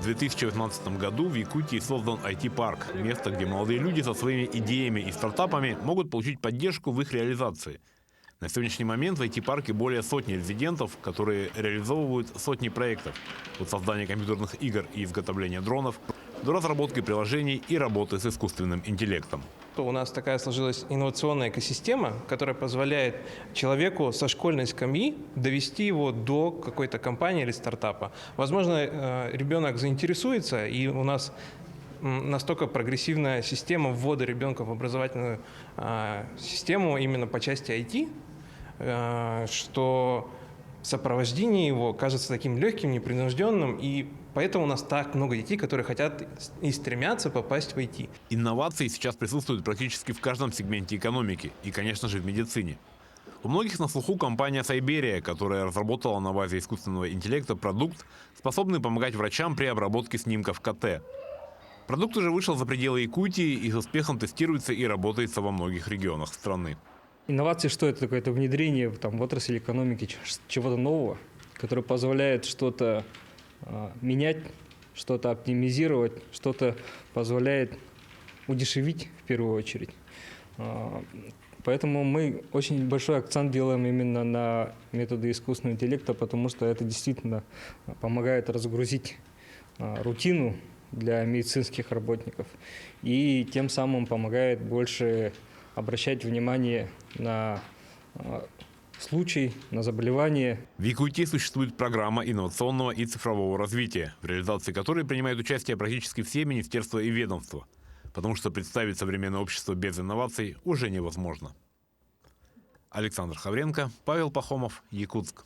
В 2018 году в Якутии создан IT-парк – место, где молодые люди со своими идеями и стартапами могут получить поддержку в их реализации. На сегодняшний момент в IT-парке более сотни резидентов, которые реализовывают сотни проектов. От создания компьютерных игр и изготовления дронов до разработки приложений и работы с искусственным интеллектом. У нас такая сложилась инновационная экосистема, которая позволяет человеку со школьной скамьи довести его до какой-то компании или стартапа. Возможно, ребенок заинтересуется, и у нас настолько прогрессивная система ввода ребенка в образовательную систему именно по части IT, что сопровождение его кажется таким легким, непринужденным, и поэтому у нас так много детей, которые хотят и стремятся попасть в IT. Инновации сейчас присутствуют практически в каждом сегменте экономики и, конечно же, в медицине. У многих на слуху компания Сайберия, которая разработала на базе искусственного интеллекта продукт, способный помогать врачам при обработке снимков КТ. Продукт уже вышел за пределы Якутии и с успехом тестируется и работает во многих регионах страны. Инновации что это такое? Это внедрение в отрасль экономики чего-то нового, которое позволяет что-то менять, что-то оптимизировать, что-то позволяет удешевить в первую очередь. Поэтому мы очень большой акцент делаем именно на методы искусственного интеллекта, потому что это действительно помогает разгрузить рутину для медицинских работников и тем самым помогает больше обращать внимание на случай, на заболевание. В Якутии существует программа инновационного и цифрового развития, в реализации которой принимают участие практически все министерства и ведомства, потому что представить современное общество без инноваций уже невозможно. Александр Хавренко, Павел Пахомов, Якутск.